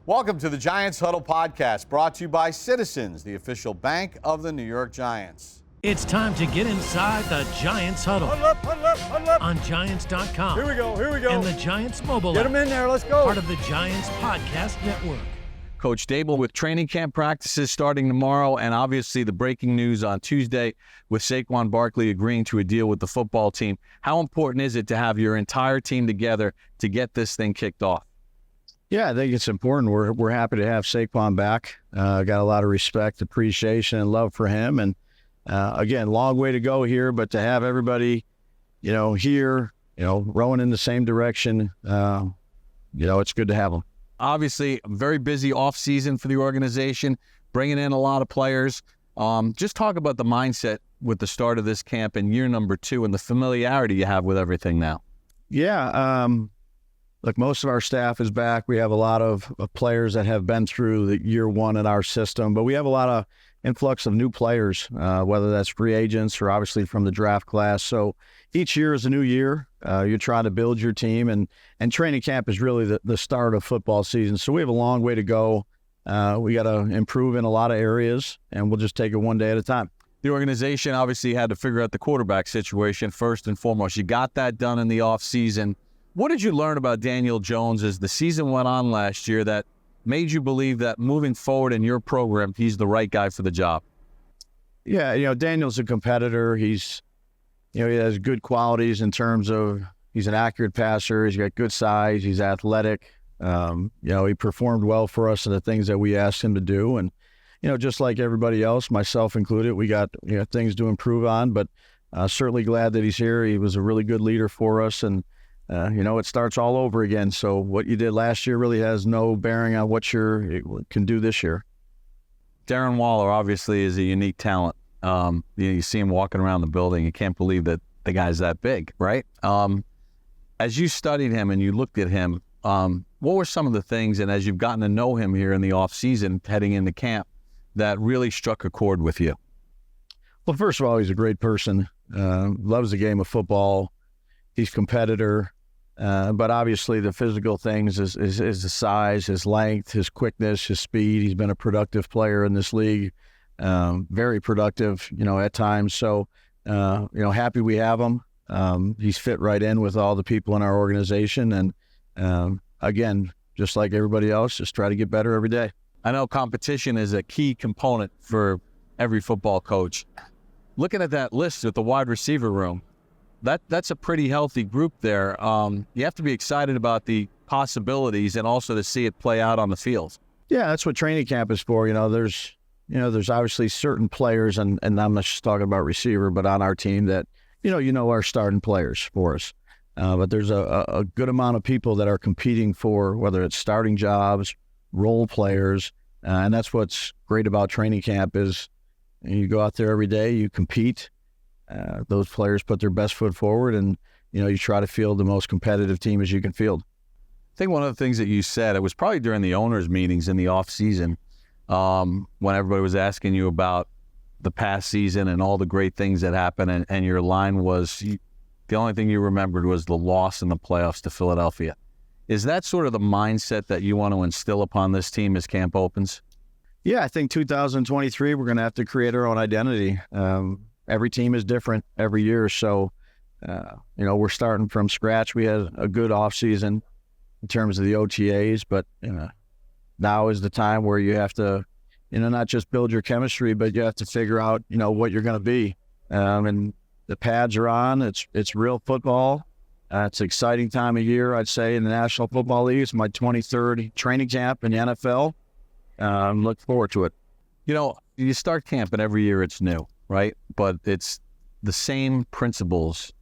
Welcome to the Giants Huddle podcast, brought to you by Citizens, the official bank of the New York Giants. It's time to get inside the Giants Huddle. Huddle up. On Giants.com. Here we go. And the Giants mobile Get app. them in there, let's go. Part of the Giants Podcast Network. Coach Daboll with training camp practices starting tomorrow, and obviously the breaking news on Tuesday with Saquon Barkley agreeing to a deal with the football team. How important is it to have your entire team together to get this thing kicked off? Yeah, I think it's important. We're happy to have Saquon back. Got a lot of respect, appreciation, and love for him. And again, long way to go here, but to have everybody, here, rowing in the same direction, it's good to have them. Obviously, a very busy offseason for the organization, bringing in a lot of players. Just talk about the mindset with the start of this camp in year number 2 and the familiarity you have with everything now. Yeah, look, most of our staff is back. We have a lot of players that have been through the year 1 in our system, but we have a lot of influx of new players, whether that's free agents or obviously from the draft class. So each year is a new year. You're trying to build your team, and training camp is really the start of football season. So we have a long way to go. We got to improve in a lot of areas, and we'll just take it one day at a time. The organization obviously had to figure out the quarterback situation first and foremost. You got that done in the offseason. What did you learn about Daniel Jones as the season went on last year that made you believe that moving forward in your program, he's the right guy for the job? Yeah, Daniel's a competitor. He has good qualities in terms of he's an accurate passer. He's got good size. He's athletic. He performed well for us in the things that we asked him to do. And, just like everybody else, myself included, we got things to improve on, but certainly glad that he's here. He was a really good leader for us, and it starts all over again. So what you did last year really has no bearing on what you can do this year. Darren Waller obviously is a unique talent. You see him walking around the building. You can't believe that the guy's that big, right? As you studied him and you looked at him, what were some of the things, and as you've gotten to know him here in the offseason heading into camp, that really struck a chord with you? Well, first of all, he's a great person, loves the game of football. He's a competitor. But obviously the physical things is the size, his length, his quickness, his speed. He's been a productive player in this league, very productive, at times. So, happy we have him. He's fit right in with all the people in our organization. And again, just like everybody else, just try to get better every day. I know competition is a key component for every football coach. Looking at that list with the wide receiver room, that's a pretty healthy group there. You have to be excited about the possibilities and also to see it play out on the field. Yeah, that's what training camp is for. There's obviously certain players, and I'm not just talking about receiver, but on our team that, are starting players for us. But there's a good amount of people that are competing for, whether it's starting jobs, role players, and that's what's great about training camp is you go out there every day, you compete. Those players put their best foot forward, and you try to field the most competitive team as you can field. I think one of the things that you said, it was probably during the owners' meetings in the off season, when everybody was asking you about the past season and all the great things that happened, and your line was the only thing you remembered was the loss in the playoffs to Philadelphia. Is that sort of the mindset that you want to instill upon this team as camp opens? Yeah, I think 2023 we're going to have to create our own identity. Every team is different every year, so we're starting from scratch. We had a good offseason in terms of the OTAs, but now is the time where you have to, not just build your chemistry, but you have to figure out, what you're going to be. And the pads are on. It's real football. It's an exciting time of year, I'd say, in the National Football League. It's my 23rd training camp in the NFL. Look forward to it. You start camp and every year it's new, right? But it's the same principles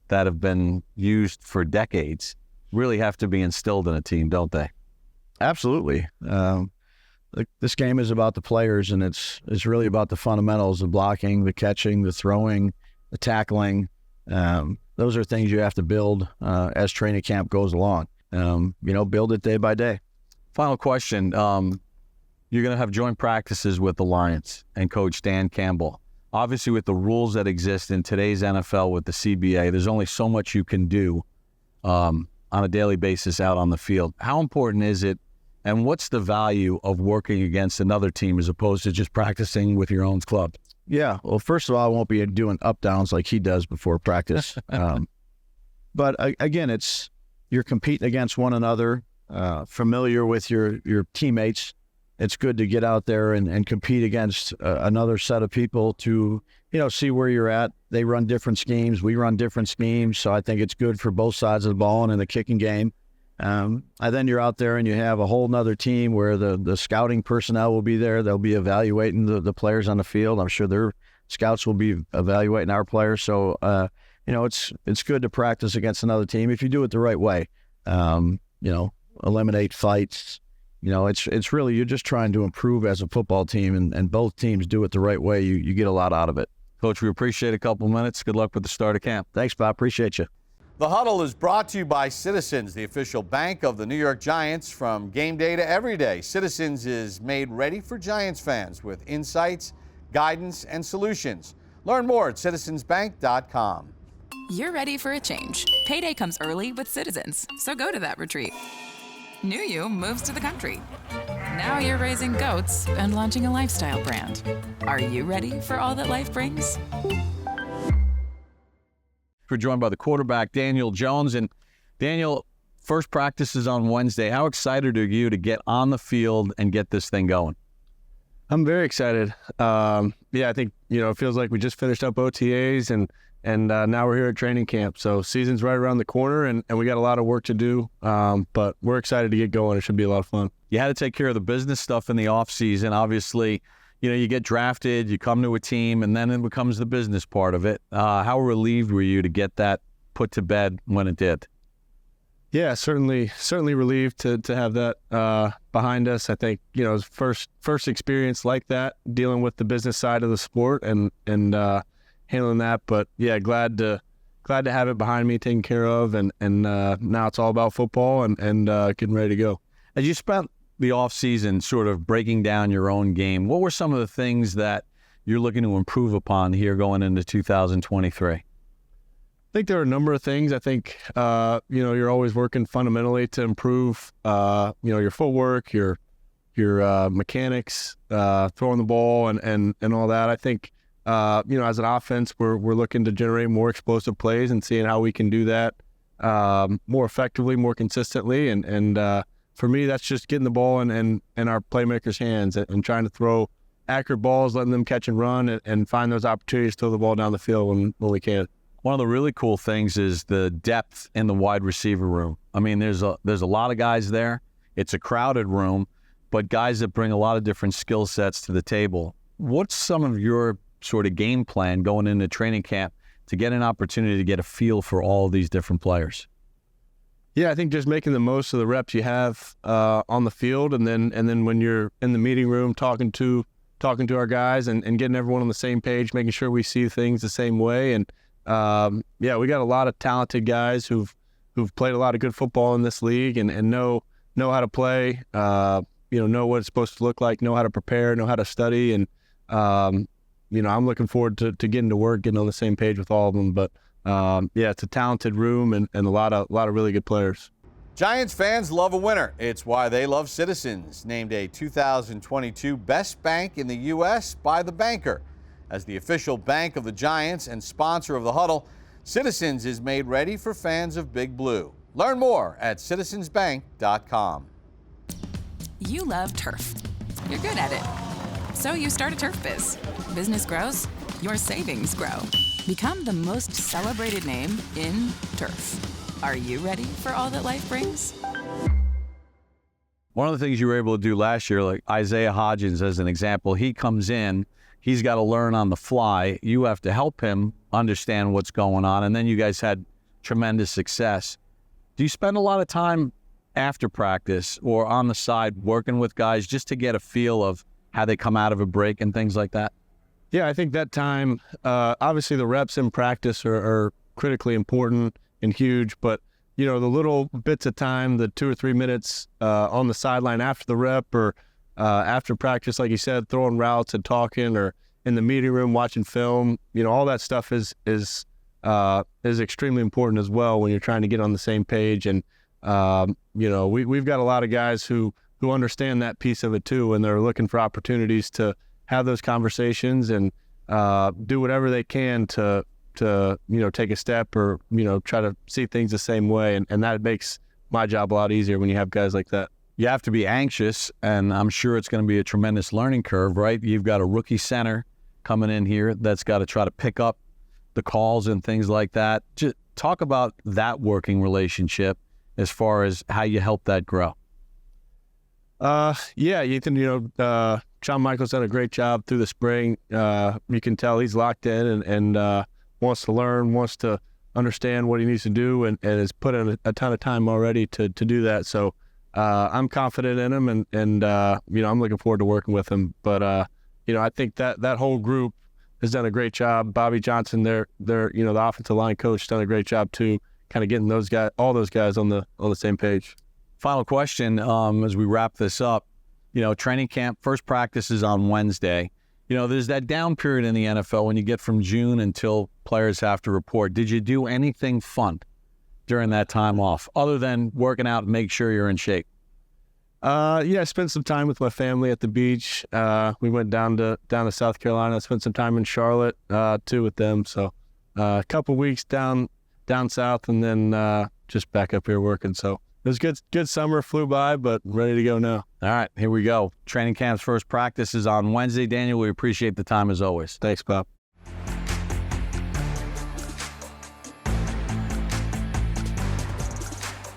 that have been used for decades really have to be instilled in a team, don't they? Absolutely. This game is about the players, and it's really about the fundamentals, the blocking, the catching, the throwing, the tackling. Those are things you have to build as training camp goes along. Build it day by day. Final question. You're going to have joint practices with the Lions and Coach Dan Campbell. Obviously, with the rules that exist in today's NFL with the CBA, there's only so much you can do on a daily basis out on the field. How important is it And what's the value of working against another team as opposed to just practicing with your own club? Yeah. Well, first of all, I won't be doing up downs like he does before practice. But again, you're competing against one another, familiar with your teammates. It's good to get out there and compete against another set of people to, see where you're at. They run different schemes. We run different schemes. So I think it's good for both sides of the ball and in the kicking game. And then you're out there and you have a whole nother team where the scouting personnel will be there. They'll be evaluating the players on the field. I'm sure their scouts will be evaluating our players. So, it's good to practice against another team if you do it the right way. Eliminate fights. It's really, you're just trying to improve as a football team, and both teams do it the right way. You get a lot out of it. Coach, we appreciate a couple minutes. Good luck with the start of camp. Thanks, Bob. Appreciate you. The Huddle is brought to you by Citizens, the official bank of the New York Giants. From game day to every day, Citizens is made ready for Giants fans with insights, guidance, and solutions. Learn more at citizensbank.com. You're ready for a change. Payday comes early with Citizens, so go to that retreat. New you moves to the country. Now you're raising goats and launching a lifestyle brand. Are you ready for all that life brings? We're joined by the quarterback, Daniel Jones. And Daniel, first practice is on Wednesday. How excited are you to get on the field and get this thing going? I'm very excited. I think, it feels like we just finished up OTAs and now we're here at training camp. So season's right around the corner and we got a lot of work to do. But we're excited to get going. It should be a lot of fun. You had to take care of the business stuff in the off season. Obviously, you get drafted, you come to a team, and then it becomes the business part of it. How relieved were you to get that put to bed when it did? Yeah, certainly relieved to have that behind us. I think, first experience like that, dealing with the business side of the sport and handling that. But yeah, glad to have it behind me, taken care of, and now it's all about football and getting ready to go. As you spent the off season sort of breaking down your own game, what were some of the things that you're looking to improve upon here going into 2023? I think there are a number of things. I think, you're always working fundamentally to improve, your footwork, your mechanics, throwing the ball and all that. I think, as an offense, we're looking to generate more explosive plays and seeing how we can do that more effectively, more consistently. And for me, that's just getting the ball in our playmakers' hands and trying to throw accurate balls, letting them catch and run and find those opportunities to throw the ball down the field when we can. One of the really cool things is the depth in the wide receiver room. I mean, there's a lot of guys there. It's a crowded room, but guys that bring a lot of different skill sets to the table. What's some of your sort of game plan going into training camp to get an opportunity to get a feel for all of these different players? Yeah, I think just making the most of the reps you have on the field, and then when you're in the meeting room talking to our guys and getting everyone on the same page, making sure we see things the same way. And we got a lot of talented guys who've played a lot of good football in this league and know how to play, know what it's supposed to look like, know how to prepare, know how to study. And I'm looking forward to getting to work, getting on the same page with all of them. But it's a talented room and a lot of really good players. Giants fans love a winner. It's why they love Citizens, named a 2022 Best Bank in the U.S. by The Banker. As the official bank of the Giants and sponsor of the Huddle, Citizens is made ready for fans of Big Blue. Learn more at citizensbank.com. You love turf. You're good at it. So you start a turf biz. Business grows, your savings grow. Become the most celebrated name in turf. Are you ready for all that life brings? One of the things you were able to do last year, like Isaiah Hodgins as an example, he comes in, he's got to learn on the fly. You have to help him understand what's going on, and then you guys had tremendous success. Do you spend a lot of time after practice or on the side working with guys just to get a feel of how they come out of a break and things like that? Yeah, I think that time, obviously the reps in practice are critically important and huge, but the little bits of time, the 2 or 3 minutes on the sideline after the rep or after practice, like you said, throwing routes and talking, or in the meeting room watching film, all that stuff is extremely important as well when you're trying to get on the same page. And we've got a lot of guys who who understand that piece of it too, and they're looking for opportunities to have those conversations and do whatever they can to take a step or try to see things the same way, and that makes my job a lot easier when you have guys like that. You have to be anxious, and I'm sure it's going to be a tremendous learning curve, right? You've got a rookie center coming in here that's got to try to pick up the calls and things like that. Just talk about that working relationship as far as how you help that grow. Yeah, Ethan, John Michael's done a great job through the spring. You can tell he's locked in and wants to learn, wants to understand what he needs to do, and has put in a ton of time already to do that. So I'm confident in him, and I'm looking forward to working with him. But I think that whole group has done a great job. Bobby Johnson, the offensive line coach, done a great job too, kind of getting all those guys on the same page. Final question as we wrap this up. Training camp, first practice is on Wednesday. There's that down period in the NFL when you get from June until players have to report. Did you do anything fun during that time off other than working out and make sure you're in shape? I spent some time with my family at the beach. We went down to South Carolina, spent some time in Charlotte too with them. So a couple weeks down south, and then just back up here working. So it was good summer, flew by, but ready to go now. All right, here we go. Training camp's first practice is on Wednesday. Daniel, we appreciate the time as always. Thanks, Bob.